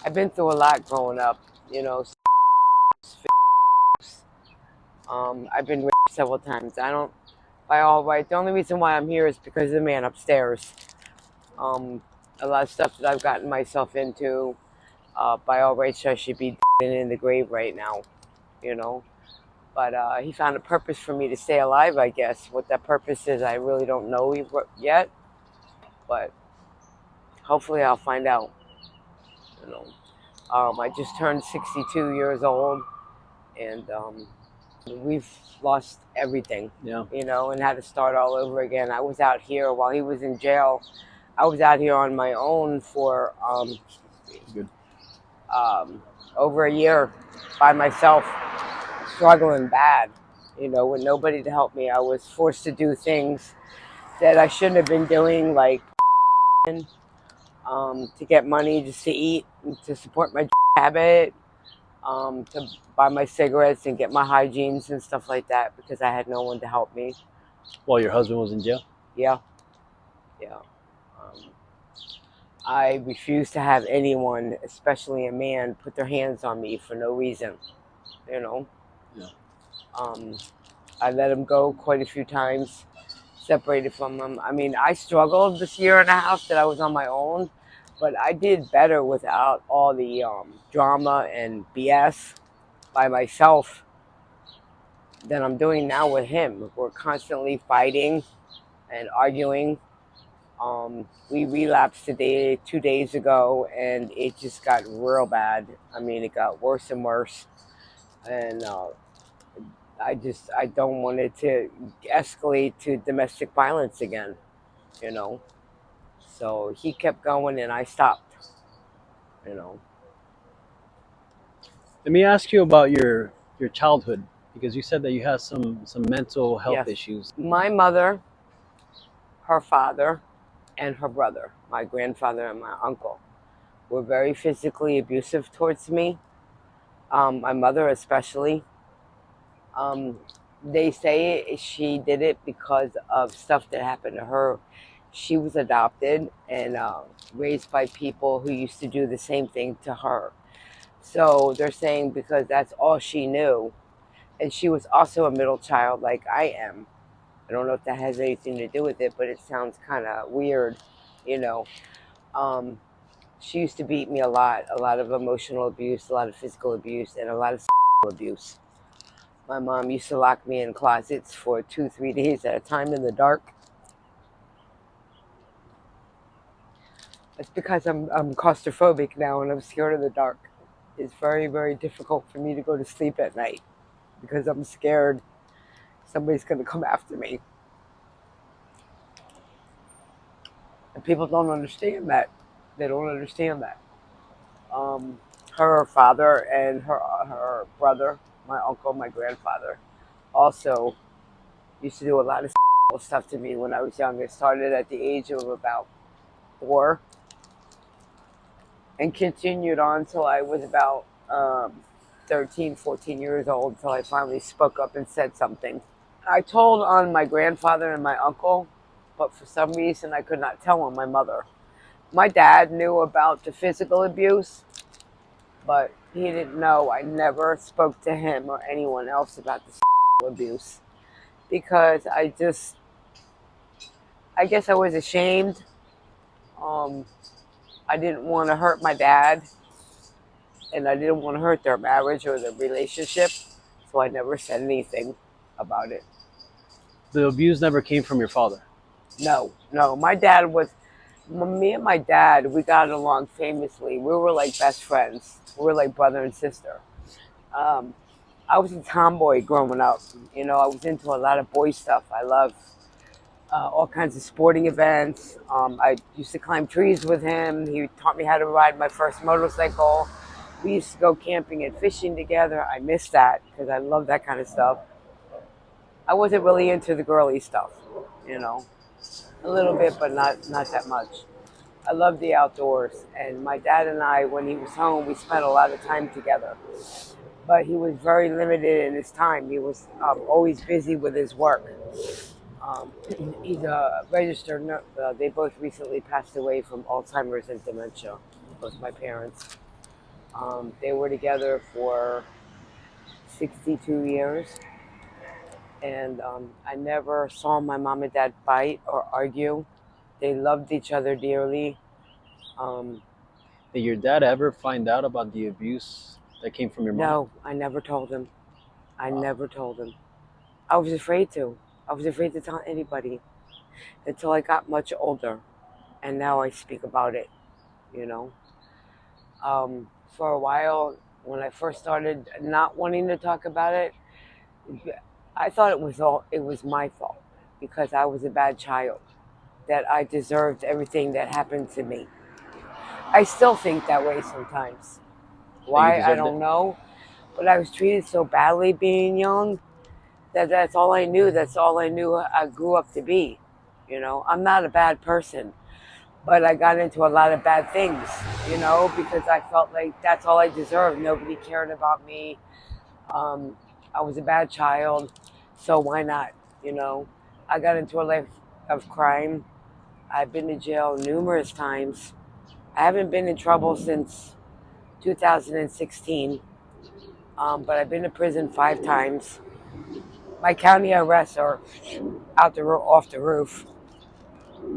I've been through a lot growing up, you know. I've been raped several times. I don't, by all right, the only reason why I'm here is because of the man upstairs. Um, a lot of stuff that I've gotten myself into, by all rights, I should be in the grave right now, you know. But he found a purpose for me to stay alive, I guess. What that purpose is, I really don't know yet, but hopefully I'll find out, you know. I just turned 62 years old, and we've lost everything, Yeah. and had to start all over again. I was out here while he was in jail. I was out here on my own for Good. over a year by myself, struggling bad, with nobody to help me. I was forced to do things that I shouldn't have been doing, like to get money just to eat, to support my habit, to buy my cigarettes and get my hygienes and stuff like that because I had no one to help me. While your husband was in jail? Yeah, yeah. Um, I refuse to have anyone, especially a man, put their hands on me for no reason. You know, Yeah. um, I let him go quite a few times, separated from him. I mean, I struggled this year and a half that I was on my own, but I did better without all the drama and BS by myself than I'm doing now with him. We're constantly fighting and arguing. We relapsed today, 2 days ago, and it just got real bad. I mean, it got worse and worse, and I don't want it to escalate to domestic violence again. You know, so he kept going, and I stopped. You know, Let me ask you about your childhood, because you said that you had some mental health yes, issues. my mother, her father, and her brother, my grandfather and my uncle, were very physically abusive towards me. My mother especially. Um, they say she did it because of stuff that happened to her. She was adopted and raised by people who used to do the same thing to her. So they're saying because that's all she knew. And she was also a middle child like I am. I don't know if that has anything to do with it, but it sounds kind of weird, you know. Um, she used to beat me a lot of emotional abuse, a lot of physical abuse, and a lot of sexual abuse. My mom used to lock me in closets for 2, 3 days at a time in the dark. It's because I'm claustrophobic now and I'm scared of the dark. It's very, very difficult for me to go to sleep at night because I'm scared somebody's going to come after me. And people don't understand that. They don't understand that. Um, Her father and her brother, my uncle, my grandfather, also used to do a lot of stuff to me when I was young. It started at the age of about 4 and continued on till I was about 13, 14 years old until I finally spoke up and said something. I told on my grandfather and my uncle, but for some reason I could not tell on my mother. My dad knew about the physical abuse, but he didn't know. I never spoke to him or anyone else about the abuse because I guess I was ashamed. Um, I didn't want to hurt my dad, and I didn't want to hurt their marriage or their relationship, so I never said anything about it. The abuse never came from your father. No, no. Me and my dad, we got along famously. We were like best friends. We were like brother and sister. Um, I was a tomboy growing up. I was into a lot of boy stuff. I love all kinds of sporting events. I used to climb trees with him. He taught me how to ride my first motorcycle. We used to go camping and fishing together. I miss that because I love that kind of stuff. I wasn't really into the girly stuff, you know, a little bit, but not that much. I love the outdoors, and my dad and I, when he was home, we spent a lot of time together. But he was very limited in his time. He was always busy with his work. Um, he's a registered nurse. They both recently passed away from Alzheimer's and dementia, both my parents. They were together for 62 years, and I never saw my mom and dad fight or argue. They loved each other dearly. Um, Did your dad ever find out about the abuse that came from your mom? no, I never told him. I Wow. never told him. I was afraid to. I was afraid to tell anybody until I got much older, and now I speak about it. You know, for a while when I first started not wanting to talk about it, I thought it was my fault because I was a bad child, that I deserved everything that happened to me. I still think that way sometimes. That you Why, I deserved it? don't know, but I was treated so badly being young that that's all I knew. That's all I knew I grew up to be. You know, I'm not a bad person, but I got into a lot of bad things, because I felt like that's all I deserved. Nobody cared about me. Um, I was a bad child, so why not? You know, I got into a life of crime. I've been to jail numerous times. I haven't been in trouble since 2016, but I've been to prison 5 times. My county arrests are off the roof.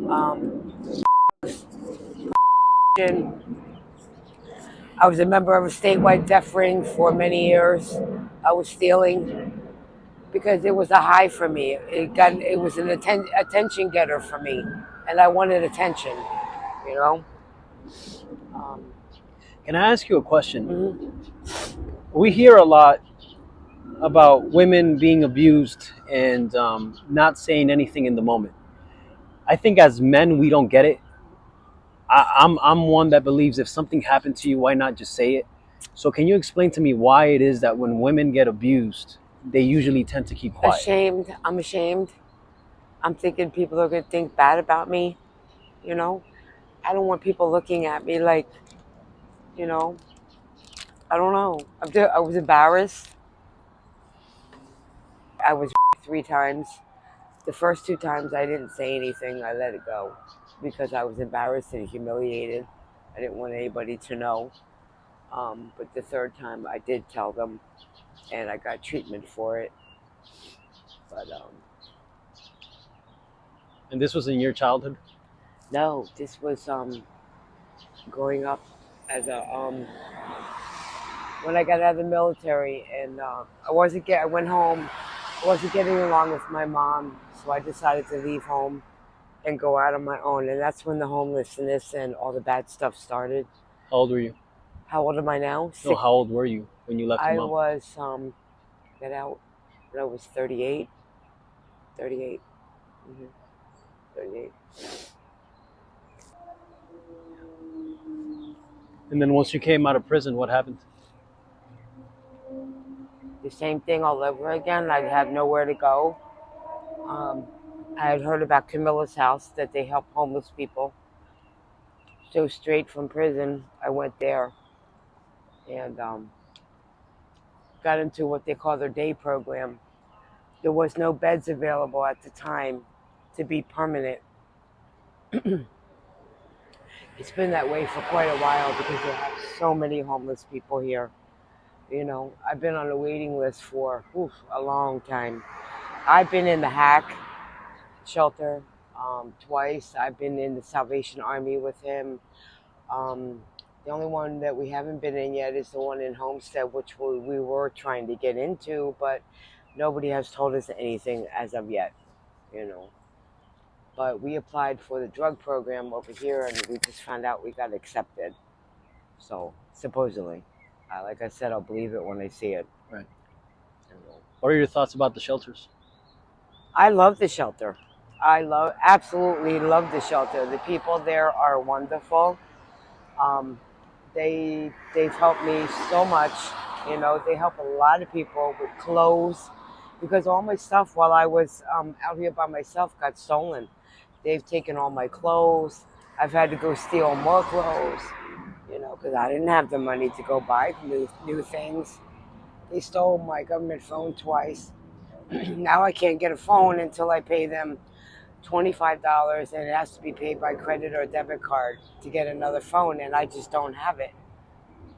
Um, I was a member of a statewide deaf ring for many years. I was stealing because it was a high for me. It was an attention getter for me, and I wanted attention. You know. Um, Can I ask you a question? mhm. We hear a lot about women being abused and not saying anything in the moment. I think as men, we don't get it. I'm one that believes if something happened to you, why not just say it? So can you explain to me why it is that when women get abused, they usually tend to keep quiet? Ashamed. I'm ashamed. I'm thinking people are going to think bad about me. You know. I don't want people looking at me like, you know. I don't know. I was embarrassed. I was 3 times. The first 2 times I didn't say anything. I let it go because I was embarrassed and humiliated. I didn't want anybody to know. But the third time I did tell them, and I got treatment for it. But And this was in your childhood? no, this was growing up as a when I got out of the military, and I went home. I wasn't getting along with my mom, so I decided to leave home and go out on my own. And that's when the homelessness and all the bad stuff started. How old were you? How old am I now? No, Six. how old were you when you left your I mom? was got out when I was 38. 38. Mm-hmm. 38. And then once you came out of prison, what happened? The same thing all over again. I'd have nowhere to go. Um, I had heard about Camilla's house that they help homeless people. So straight from prison, I went there and got into what they call their day program. There was no beds available at the time to be permanent. It's been that way for quite a while because they have so many homeless people here. I've been on a waiting list for a long time. I've been in the hack shelter twice. I've been in the Salvation Army with him. Um, the only one that we haven't been in yet is the one in Homestead, which we were trying to get into, but nobody has told us anything as of yet, you know. But we applied for the drug program over here, and we just found out we got accepted. So supposedly, like I said, I'll believe it when I see it. Right. You know. What are your thoughts about the shelters? I love the shelter. Absolutely love the shelter. The people there are wonderful. Um, they've helped me so much. They help a lot of people with clothes because all my stuff while I was out here by myself got stolen. They've taken all my clothes. I've had to go steal more clothes, because I didn't have the money to go buy new things. They stole my government phone twice. Now I can't get a phone until I pay them $25, and it has to be paid by credit or debit card to get another phone, and I just don't have it.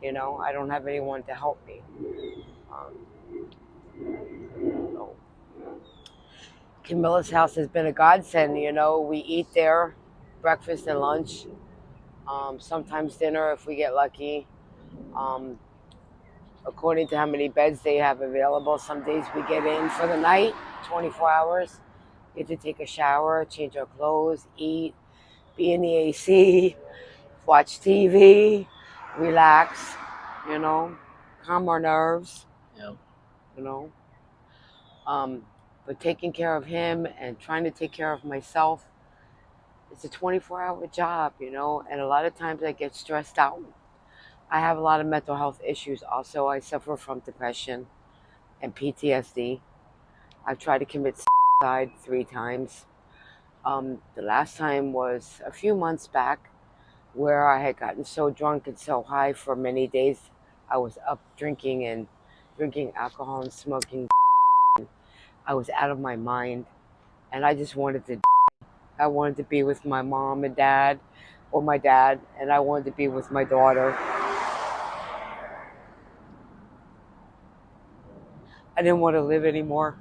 I don't have anyone to help me. Um, so Camilla's house has been a godsend. We eat there, breakfast and lunch, sometimes dinner if we get lucky. Um, According to how many beds they have available, some days we get in for the night, 24 hours, get to take a shower, change our clothes, eat, be in the AC, watch TV, relax, you know, calm our nerves, Yeah. you know. Um, but taking care of him and trying to take care of myself, it's a 24-hour job, and a lot of times I get stressed out. I have a lot of mental health issues also. I suffer from depression and PTSD. I've tried to commit suicide 3 times. The last time was a few months back where I had gotten so drunk and so high for many days. I was up drinking alcohol and smoking. I was out of my mind and I wanted to be with my mom and dad or my dad, and I wanted to be with my daughter. I didn't want to live anymore.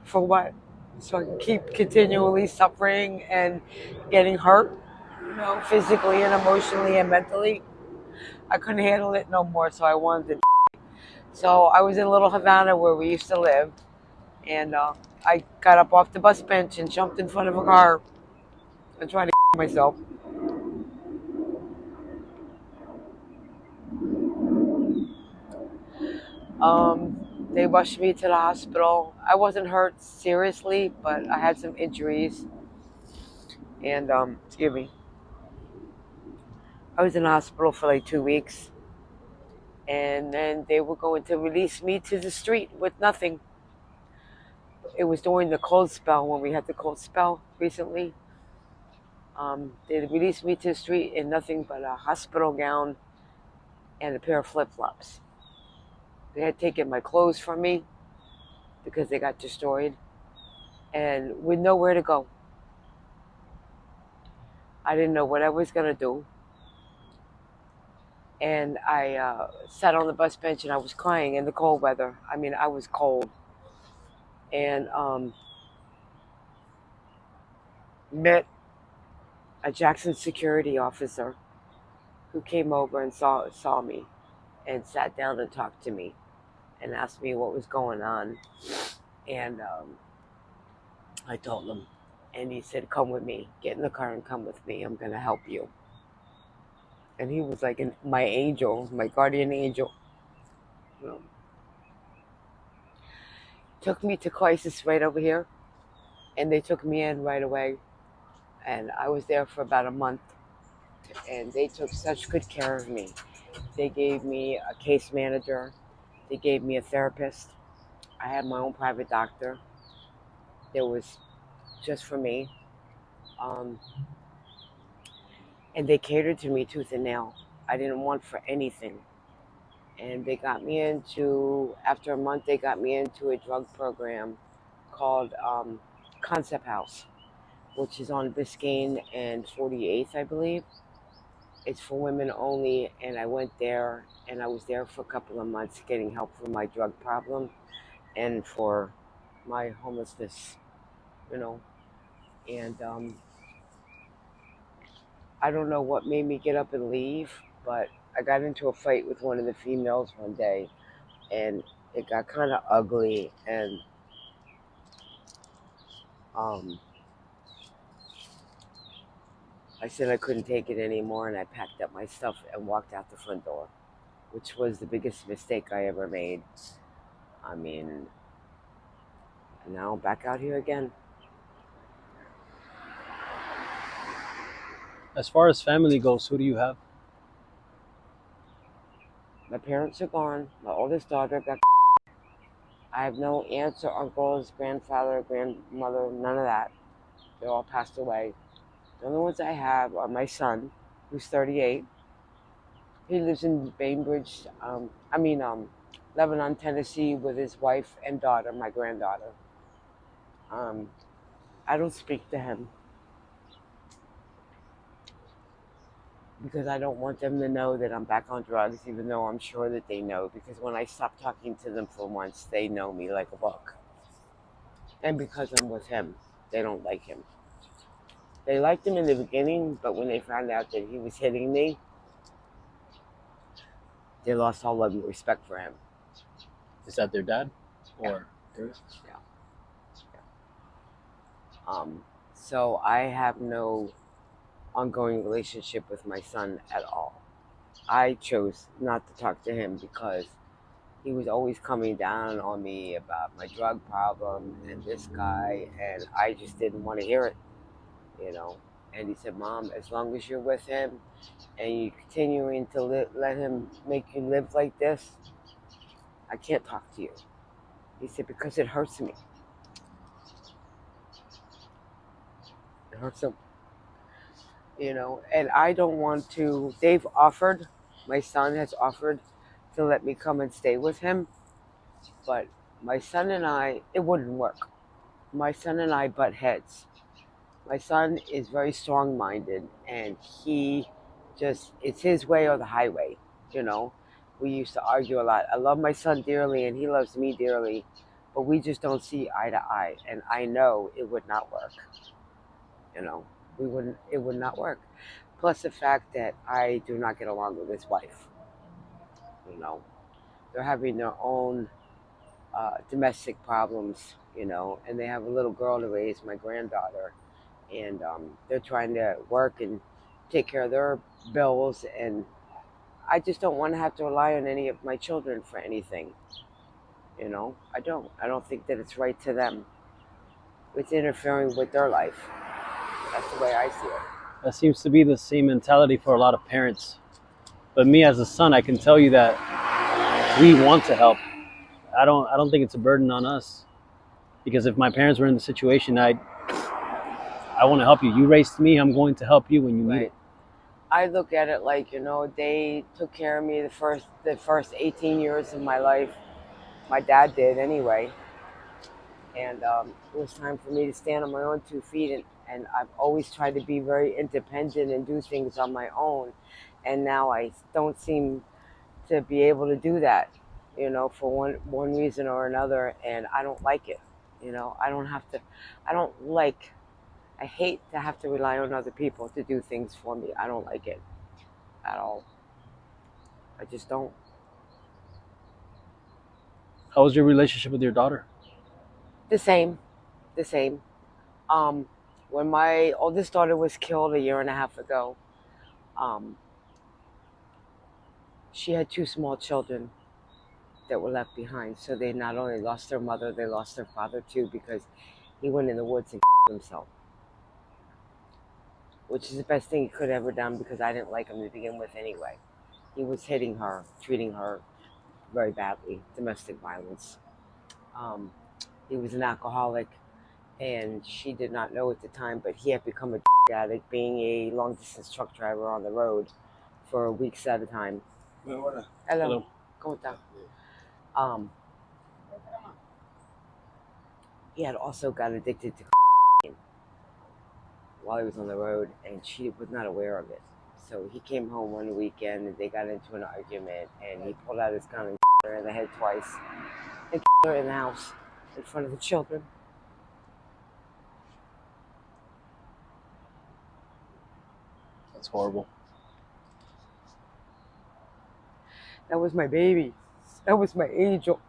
For what? So I can keep continually suffering and getting hurt, physically and emotionally and mentally. I couldn't handle it no more, so I wanted to. So I was in Little Havana where we used to live, and I got up off the bus bench and jumped in front of a car and tried to myself. They rushed me to the hospital. I wasn't hurt seriously, but I had some injuries, and excuse me. I was in the hospital for like 2 weeks, and then they were going to release me to the street with nothing. It was during the cold spell when we had the cold spell recently. They released me to the street in nothing but a hospital gown and a pair of flip flops. They had taken my clothes from me because they got destroyed, and with nowhere to go. I didn't know what I was going to do. And I sat on the bus bench and I was crying in the cold weather. I mean, I was cold. And met a Jackson security officer who came over and saw me and sat down and talked to me and asked me what was going on. And I told him. And he said, "Come with me. Get in the car and come with me. I'm going to help you." And he was like my angel, my guardian angel. You know, took me to crisis right over here, and they took me in right away. And I was there for about a month, and they took such good care of me. They gave me a case manager. They gave me a therapist. I had my own private doctor. It was just for me. Um, and they catered to me tooth and nail. I didn't want for anything. And they got me after a month, they got me into a drug program called Concept House, which is on Biscayne and 48th, I believe. It's for women only. And I went there and I was there for a couple of months getting help for my drug problem and for my homelessness, you know. And I don't know what made me get up and leave, but I got into a fight with one of the females one day, and it got kind of ugly. And um, I said I couldn't take it anymore, and I packed up my stuff and walked out the front door, which was the biggest mistake I ever made. I mean, now I'm back out here again. As far as family goes, who do you have? My parents are gone. My oldest daughter got. I have no aunts or uncles, grandfather, grandmother, none of that. They all passed away. The only ones I have are my son, who's 38. He lives in Bainbridge, Lebanon, Tennessee, with his wife and daughter, my granddaughter. Um, I don't speak to him, because I don't want them to know that I'm back on drugs, even though I'm sure that they know. Because when I stop talking to them for once, they know me like a book. And because I'm with him, they don't like him. They liked him in the beginning, but when they found out that he was hitting me, they lost all love and respect for him. Is that their dad? Yeah. Or Yeah. Um, so I have no ongoing relationship with my son at all. I chose not to talk to him because he was always coming down on me about my drug problem and this guy, and I just didn't want to hear it, you know. And he said, Mom, as long as you're with him and you're continuing to let him make you live like this, I can't talk to you. He said, because it hurts me. It hurts him, you know, and I don't want to. They've offered, my son has offered to let me come and stay with him, but my son and I, it wouldn't work. My son and I butt heads. My son is very strong minded, and he just, it's his way or the highway, you know. We used to argue a lot. I love my son dearly, and he loves me dearly, but we just don't see eye to eye, and I know it would not work, you know. It would not work. Plus the fact that I do not get along with his wife, you know. They're having their own domestic problems, you know, and they have a little girl to raise, my granddaughter, and they're trying to work and take care of their bills, and I just don't want to have to rely on any of my children for anything, you know. I don't think that it's right to them. It's interfering with their life. That's the way I see it. that seems to be the same mentality for a lot of parents. But me as a son, I can tell you that we want to help. I don't think it's a burden on us. Because if my parents were in the situation, I want to help you. You raised me, I'm going to help you when you need it. Right. I look at it like, you know, they took care of me the first 18 years of my life. My dad did anyway, and it was time for me to stand on my own 2 feet, and I've always tried to be very independent and do things on my own, and now I don't seem to be able to do that, you know, for one reason or another, and I don't like it. You know, I don't have to. I don't like. I hate to have to rely on other people to do things for me. I don't like it at all. I just don't. How was your relationship with your daughter? The same, the same. Um, when my oldest daughter was killed a year and a half ago, um, she had two small children that were left behind. So they not only lost their mother, they lost their father too, because he went in the woods and himself, which is the best thing he could have ever done because I didn't like him to begin with anyway. He was hitting her, treating her very badly, domestic violence. Um, he was an alcoholic, and she did not know at the time, but he had become a addict, being a long distance truck driver on the road for weeks at a time. Hello. Hello. ¿Cómo está? Um, he had also got addicted to while he was on the road, and she was not aware of it. So he came home one weekend, and they got into an argument, and he pulled out his gun and her in the head twice, and her in the house in front of the children. That's horrible. That was my baby. That was my angel.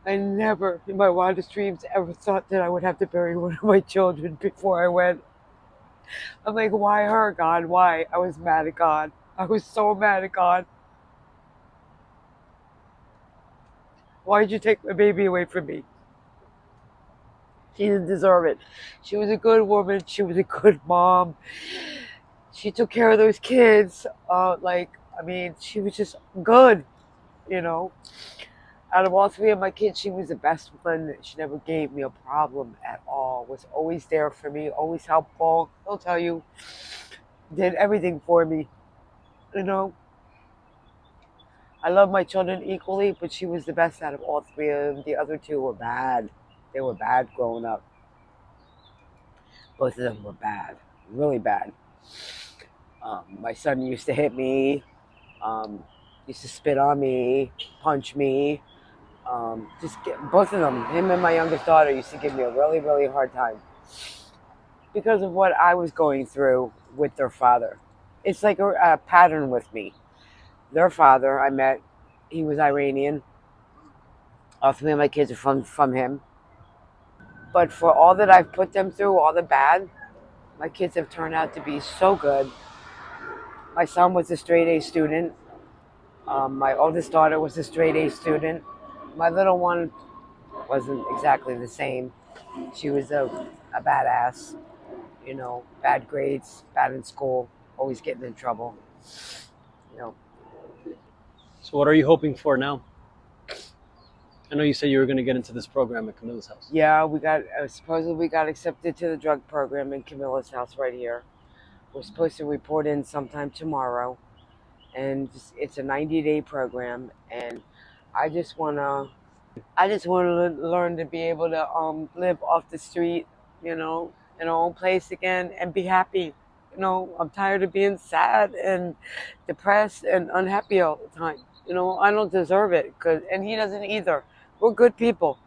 I never, in my wildest dreams, ever thought that I would have to bury one of my children before I went. I'm like, why her, God? Why? I was mad at God. I was so mad at God. Why did you take my baby away from me? She didn't deserve it. She was a good woman. She was a good mom. She took care of those kids. She was just good, you know. Out of all three of my kids, she was the best one. She never gave me a problem at all. Was always there for me, always helpful. He'll tell you, did everything for me, you know. I love my children equally, but she was the best out of all three of them. The other two were bad. They were bad growing up. Both of them were bad. really bad. My son used to hit me, um, used to spit on me, punch me. Both of them, him and my youngest daughter, used to give me a really, really hard time because of what I was going through with their father. It's like a pattern with me. Their father, I met, he was Iranian. All three of my kids are from him. But for all that I've put them through, all the bad, my kids have turned out to be so good. My son was a straight A student. My oldest daughter was a straight A student. My little one wasn't exactly the same. She was a badass, bad grades, bad in school, always getting in trouble. You know, So what are you hoping for now? I know you said you were going to get into this program at Camilla's house. yeah, supposedly we got accepted to the drug program in Camilla's house right here. We're supposed to report in sometime tomorrow, and it's a 90-day program, and I just wanna learn to be able to live off the street, in our own place again and be happy. I'm tired of being sad and depressed and unhappy all the time. I don't deserve it, and he doesn't either. We're good people.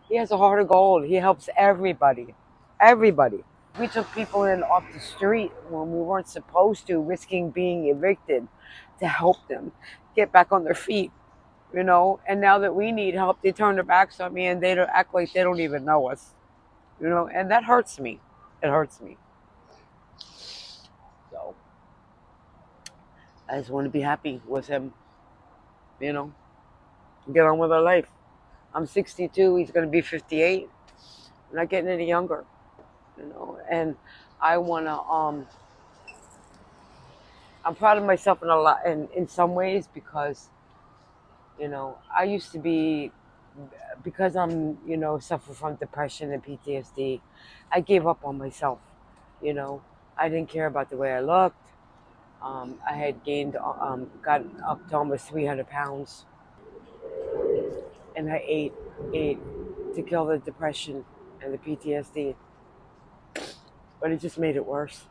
He has a heart of gold. He helps everybody. Everybody. We took people in off the street when we weren't supposed to, risking being evicted, to help them get back on their feet. And now that we need help, they turn their backs on me and they don't act like they don't even know us. And that hurts me. It hurts me. So I just want to be happy with him. You know, get on with our life. I'm 62. He's going to be 58. I'm not getting any younger. And I want to. I'm proud of myself in some ways because I used to be, because suffer from depression and PTSD. I gave up on myself. You know, I didn't care about the way I looked. I had got up to almost 300 pounds, and I ate to kill the depression and the PTSD. But it just made it worse.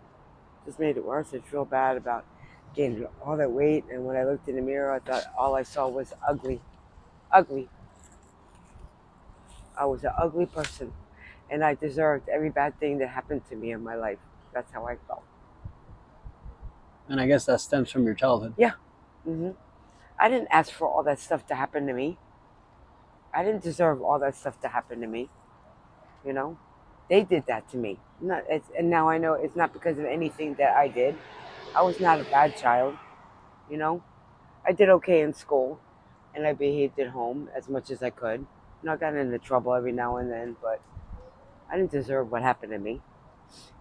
Just made it worse. I feel bad about gaining all that weight, and when I looked in the mirror, I thought all I saw was ugly, ugly. I was an ugly person, and I deserved every bad thing that happened to me in my life. That's how I felt. And I guess that stems from your childhood. Yeah. hmm I didn't ask for all that stuff to happen to me. I didn't deserve all that stuff to happen to me. You know, they did that to me. And now I know it's not because of anything that I did. I was not a bad child. You know, I did okay in school, and I behaved at home as much as I could. I got into trouble every now and then, but I didn't deserve what happened to me,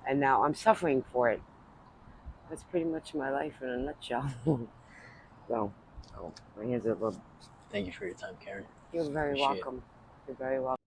and now I'm suffering for it. That's pretty much my life in a nutshell. so, my hands are a little. Thank you for your time, Karen. You're very Appreciate it. welcome. You're very welcome.